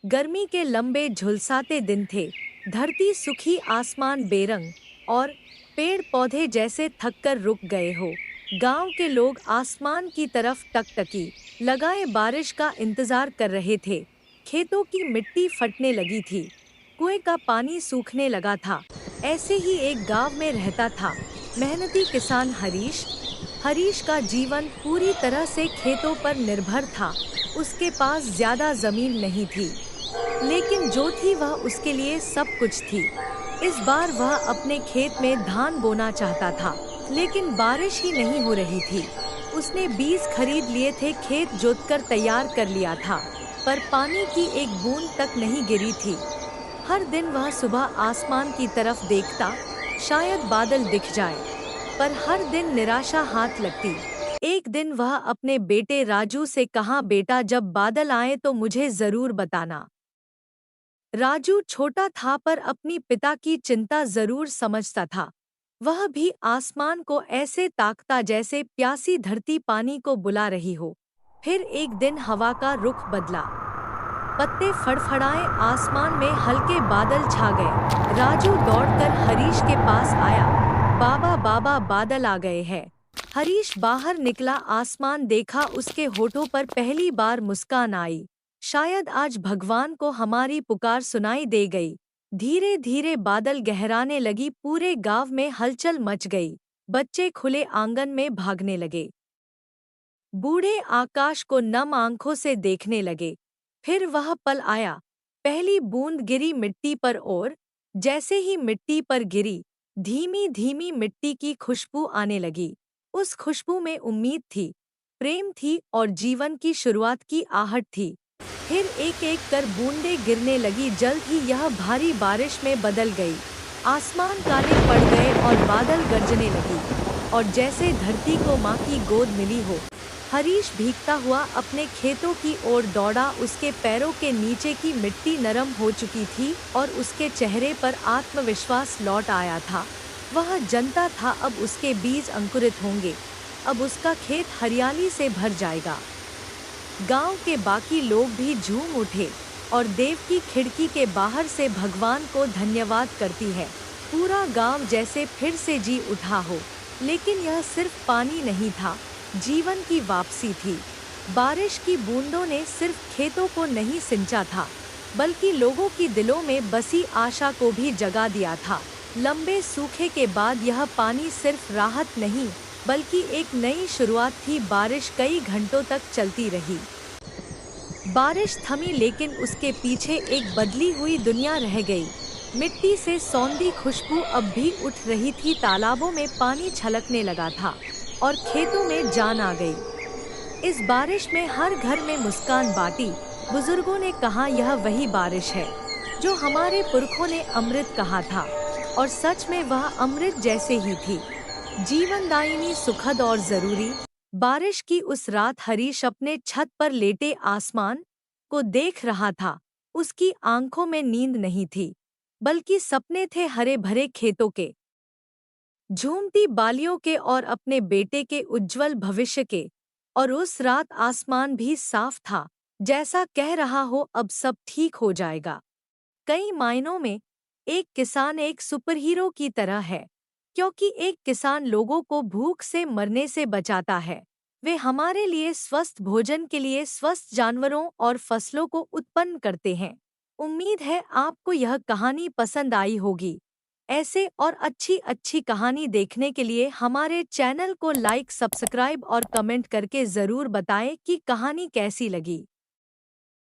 गर्मी के लंबे झुलसाते दिन थे। धरती सूखी, आसमान बेरंग और पेड़ पौधे जैसे थककर रुक गए हो। गांव के लोग आसमान की तरफ टकटकी लगाए बारिश का इंतजार कर रहे थे। खेतों की मिट्टी फटने लगी थी, कुएं का पानी सूखने लगा था। ऐसे ही एक गांव में रहता था मेहनती किसान हरीश। हरीश का जीवन पूरी तरह से खेतों पर निर्भर था। उसके पास ज्यादा जमीन नहीं थी, लेकिन जो थी वह उसके लिए सब कुछ थी। इस बार वह अपने खेत में धान बोना चाहता था, लेकिन बारिश ही नहीं हो रही थी। उसने बीज खरीद लिए थे, खेत जोतकर तैयार कर लिया था, पर पानी की एक बूंद तक नहीं गिरी थी। हर दिन वह सुबह आसमान की तरफ देखता, शायद बादल दिख जाए, पर हर दिन निराशा हाथ लगती। एक दिन वह अपने बेटे राजू से कहा, बेटा जब बादल आए तो मुझे जरूर बताना। राजू छोटा था पर अपनी पिता की चिंता जरूर समझता था। वह भी आसमान को ऐसे ताकता जैसे प्यासी धरती पानी को बुला रही हो। फिर एक दिन हवा का रुख बदला, पत्ते फड़फड़ाए, आसमान में हल्के बादल छा गए। राजू दौड़कर हरीश के पास आया, बाबा बाबा बादल आ गए हैं। हरीश बाहर निकला, आसमान देखा, उसके होठों पर पहली बार मुस्कान आई। शायद आज भगवान को हमारी पुकार सुनाई दे गई। धीरे धीरे बादल गहराने लगी, पूरे गांव में हलचल मच गई। बच्चे खुले आंगन में भागने लगे, बूढ़े आकाश को नम आंखों से देखने लगे। फिर वह पल आया, पहली बूंद गिरी मिट्टी पर और जैसे ही मिट्टी पर गिरी, धीमी धीमी मिट्टी की खुशबू आने लगी। उस खुशबू में उम्मीद थी, प्रेम थी और जीवन की शुरुआत की आहट थी। फिर एक एक कर बूंदें गिरने लगी, जल्द ही यह भारी बारिश में बदल गई। आसमान काले पड़ गए और बादल गरजने लगी, और जैसे धरती को माँ की गोद मिली हो। हरीश भीगता हुआ अपने खेतों की ओर दौड़ा, उसके पैरों के नीचे की मिट्टी नरम हो चुकी थी और उसके चेहरे पर आत्मविश्वास लौट आया था। वह जानता था अब उसके बीज अंकुरित होंगे, अब उसका खेत हरियाली से भर जाएगा। गांव के बाकी लोग भी झूम उठे और देव की खिड़की के बाहर से भगवान को धन्यवाद करती है। पूरा गांव जैसे फिर से जी उठा हो। लेकिन यह सिर्फ पानी नहीं था, जीवन की वापसी थी। बारिश की बूंदों ने सिर्फ खेतों को नहीं सिंचा था, बल्कि लोगों की दिलों में बसी आशा को भी जगा दिया था। लंबे सूखे के बाद यह पानी सिर्फ राहत नहीं, बल्कि एक नई शुरुआत थी। बारिश कई घंटों तक चलती रही। बारिश थमी, लेकिन उसके पीछे एक बदली हुई दुनिया रह गई। मिट्टी से सौंधी खुशबू अब भी उठ रही थी, तालाबों में पानी छलकने लगा था और खेतों में जान आ गई। इस बारिश में हर घर में मुस्कान बाटी। बुजुर्गों ने कहा, यह वही बारिश है जो हमारे पुरखों ने अमृत कहा था, और सच में वह अमृत जैसे ही थी, जीवनदायिनी, सुखद और जरूरी। बारिश की उस रात हरीश अपने छत पर लेटे आसमान को देख रहा था। उसकी आंखों में नींद नहीं थी, बल्कि सपने थे, हरे भरे खेतों के, झूमती बालियों के और अपने बेटे के उज्जवल भविष्य के। और उस रात आसमान भी साफ था, जैसा कह रहा हो अब सब ठीक हो जाएगा। कई मायनों में एक किसान एक सुपरहीरो की तरह है, क्योंकि एक किसान लोगों को भूख से मरने से बचाता है। वे हमारे लिए स्वस्थ भोजन के लिए स्वस्थ जानवरों और फसलों को उत्पन्न करते हैं। उम्मीद है आपको यह कहानी पसंद आई होगी। ऐसे और अच्छी अच्छी कहानी देखने के लिए हमारे चैनल को लाइक, सब्सक्राइब और कमेंट करके ज़रूर बताएं कि कहानी कैसी लगी।